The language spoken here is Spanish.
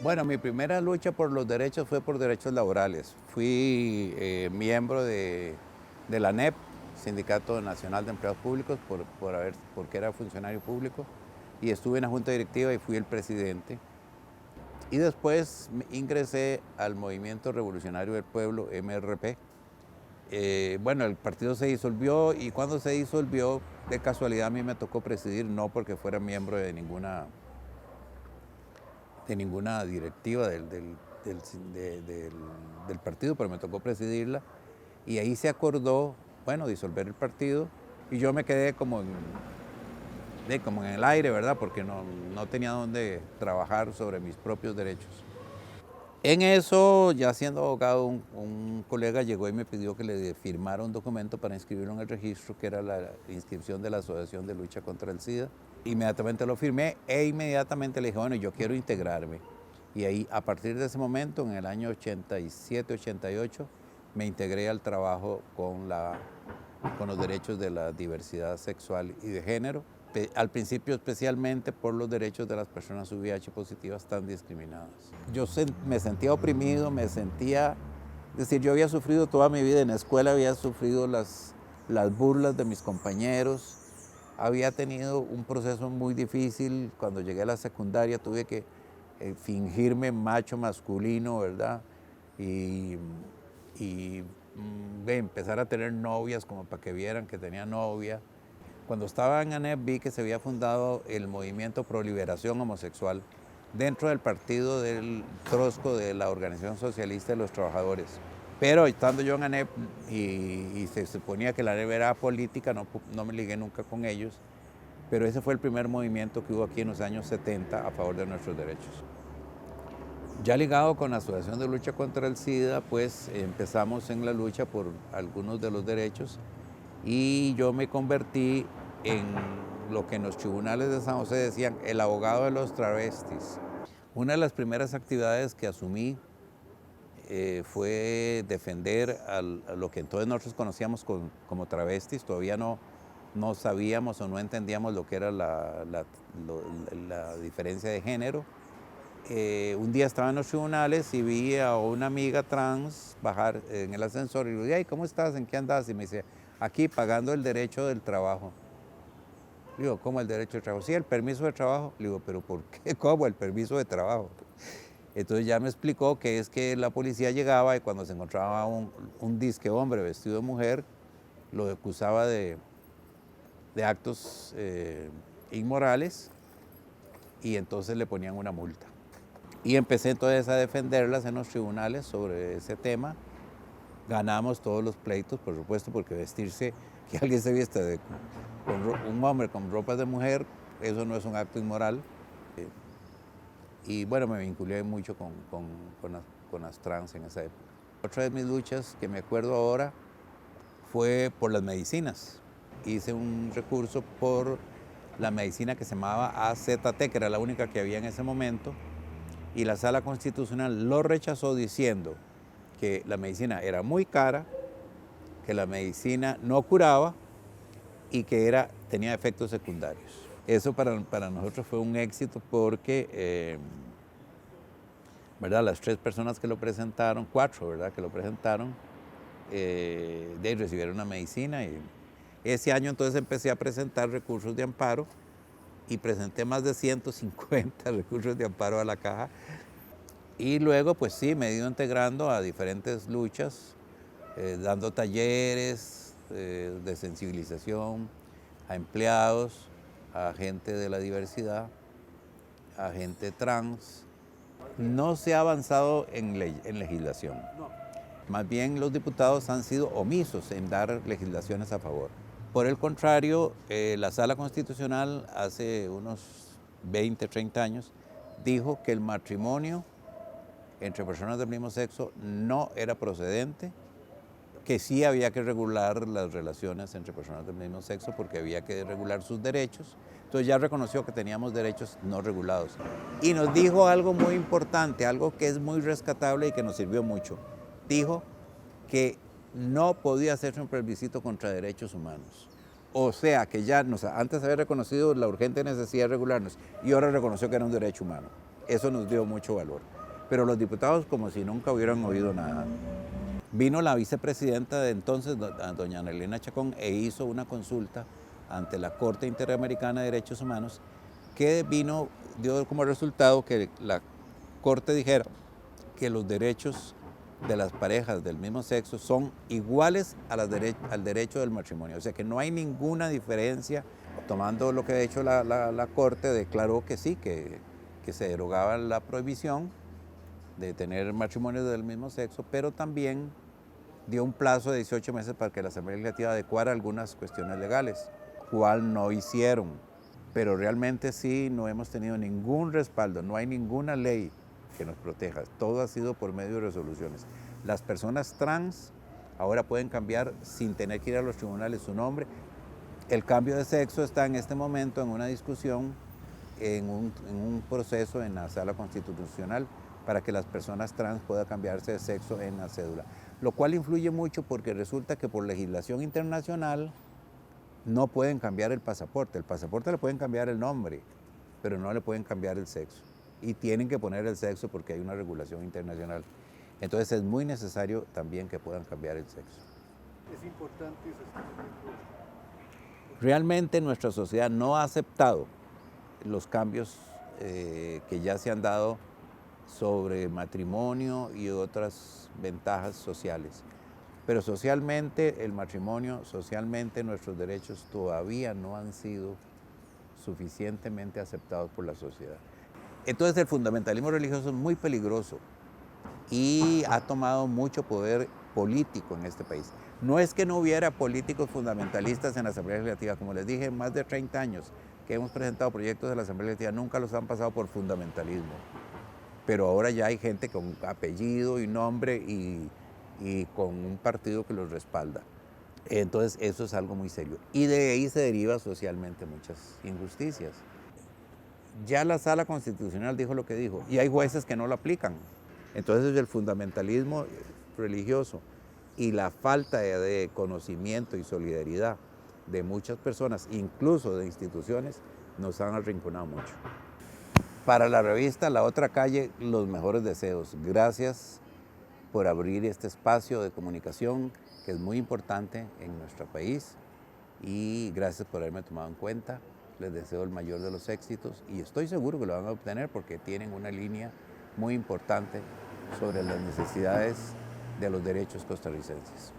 Bueno, mi primera lucha por los derechos fue por derechos laborales. Fui miembro de la ANEP, Sindicato Nacional de Empleados Públicos, porque era funcionario público, y estuve en la junta directiva y fui el presidente. Y después ingresé al Movimiento Revolucionario del Pueblo, MRP. Bueno, el partido se disolvió y cuando se disolvió, de casualidad a mí me tocó presidir, no porque fuera miembro de ninguna directiva del partido, pero me tocó presidirla. Y ahí se acordó, bueno, disolver el partido. Y yo me quedé como en el aire, ¿verdad? Porque no tenía dónde trabajar sobre mis propios derechos. En eso, ya siendo abogado, un colega llegó y me pidió que le firmara un documento para inscribirlo en el registro, que era la inscripción de la Asociación de Lucha contra el SIDA. Inmediatamente lo firmé e inmediatamente le dije, bueno, yo quiero integrarme. Y ahí, a partir de ese momento, en el año 87, 88, me integré al trabajo con los derechos de la diversidad sexual y de género. Al principio especialmente por los derechos de las personas VIH positivas tan discriminadas. Yo me sentía oprimido, es decir, yo había sufrido toda mi vida en la escuela, había sufrido las burlas de mis compañeros, había tenido un proceso muy difícil. Cuando llegué a la secundaria tuve que fingirme macho masculino, ¿verdad? Y empezar a tener novias como para que vieran que tenía novia. Cuando estaba en ANEP vi que se había fundado el Movimiento Pro Liberación Homosexual dentro del partido del Trosco de la Organización Socialista de los Trabajadores. Pero estando yo en ANEP y se suponía que la ANEP era política, no me ligué nunca con ellos, pero ese fue el primer movimiento que hubo aquí en los años 70 a favor de nuestros derechos. Ya ligado con la Asociación de Lucha contra el SIDA, pues empezamos en la lucha por algunos de los derechos y yo me convertí en lo que en los tribunales de San José decían el abogado de los travestis. Una de las primeras actividades que asumí fue defender a lo que entonces nosotros conocíamos como travestis. Todavía no sabíamos o no entendíamos lo que era la diferencia de género. Un día estaba en los tribunales y vi a una amiga trans bajar en el ascensor y le dije, ¿cómo estás? ¿En qué andas? Y me dice, aquí pagando el derecho del trabajo. Le digo, ¿cómo el derecho del trabajo? Sí, el permiso de trabajo. Le digo, ¿pero por qué? ¿Cómo el permiso de trabajo? Entonces ya me explicó que es que la policía llegaba y cuando se encontraba un disque hombre vestido de mujer, lo acusaba de actos inmorales y entonces le ponían una multa. Y empecé entonces a defenderlas en los tribunales sobre ese tema. Ganamos todos los pleitos, por supuesto, porque vestirse, que alguien se vista con un hombre con ropas de mujer, eso no es un acto inmoral. Y bueno, me vinculé mucho con las trans en esa época. Otra de mis luchas que me acuerdo ahora fue por las medicinas. Hice un recurso por la medicina que se llamaba AZT, que era la única que había en ese momento, y la Sala Constitucional lo rechazó diciendo que la medicina era muy cara, que la medicina no curaba y que tenía efectos secundarios. Eso para nosotros fue un éxito porque ¿verdad? Las 3 personas que lo presentaron, 4, ¿verdad? Que lo presentaron, recibieron una medicina. Y ese año entonces empecé a presentar recursos de amparo y presenté más de 150 recursos de amparo a la caja. Y luego, pues sí, me he ido integrando a diferentes luchas, dando talleres de sensibilización a empleados, a gente de la diversidad, a gente trans. No se ha avanzado en legislación. Más bien los diputados han sido omisos en dar legislaciones a favor. Por el contrario, la Sala Constitucional hace unos 20, 30 años dijo que el matrimonio entre personas del mismo sexo no era procedente, que sí había que regular las relaciones entre personas del mismo sexo porque había que regular sus derechos. Entonces ya reconoció que teníamos derechos no regulados. Y nos dijo algo muy importante, algo que es muy rescatable y que nos sirvió mucho. Dijo que no podía hacerse un plebiscito contra derechos humanos. O sea, que ya antes había reconocido la urgente necesidad de regularnos y ahora reconoció que era un derecho humano. eso nos dio mucho valor. Pero los diputados como si nunca hubieran oído nada. Vino la vicepresidenta de entonces, doña Ana Elena Chacón, e hizo una consulta ante la Corte Interamericana de Derechos Humanos que dio como resultado que la Corte dijera que los derechos de las parejas del mismo sexo son iguales al derecho del matrimonio. O sea que no hay ninguna diferencia. Tomando lo que ha hecho la Corte, declaró que sí, que se derogaba la prohibición de tener matrimonios del mismo sexo, pero también dio un plazo de 18 meses para que la Asamblea Legislativa adecuara algunas cuestiones legales, cual no hicieron. Pero realmente sí, no hemos tenido ningún respaldo, no hay ninguna ley que nos proteja. Todo ha sido por medio de resoluciones. Las personas trans ahora pueden cambiar sin tener que ir a los tribunales su nombre. El cambio de sexo está en este momento en una discusión, en un proceso en la Sala Constitucional para que las personas trans puedan cambiarse de sexo en la cédula. Lo cual influye mucho porque resulta que por legislación internacional no pueden cambiar el pasaporte le pueden cambiar el nombre, pero no le pueden cambiar el sexo. Y tienen que poner el sexo porque hay una regulación internacional. Entonces es muy necesario también que puedan cambiar el sexo. Es importante eso. Realmente nuestra sociedad no ha aceptado los cambios que ya se han dado sobre matrimonio y otras ventajas sociales. Pero socialmente el matrimonio, socialmente nuestros derechos todavía no han sido suficientemente aceptados por la sociedad. Entonces el fundamentalismo religioso es muy peligroso y ha tomado mucho poder político en este país. No es que no hubiera políticos fundamentalistas en la Asamblea Legislativa, como les dije, más de 30 años que hemos presentado proyectos de la Asamblea Legislativa, nunca los han pasado por fundamentalismo. Pero ahora ya hay gente con apellido y nombre y con un partido que los respalda. Entonces eso es algo muy serio. Y de ahí se deriva socialmente muchas injusticias. Ya la Sala Constitucional dijo lo que dijo y hay jueces que no lo aplican. Entonces el fundamentalismo religioso y la falta de conocimiento y solidaridad de muchas personas, incluso de instituciones, nos han arrinconado mucho. Para la revista La Otra Calle, los mejores deseos. Gracias por abrir este espacio de comunicación que es muy importante en nuestro país y gracias por haberme tomado en cuenta. Les deseo el mayor de los éxitos y estoy seguro que lo van a obtener porque tienen una línea muy importante sobre las necesidades de los derechos costarricenses.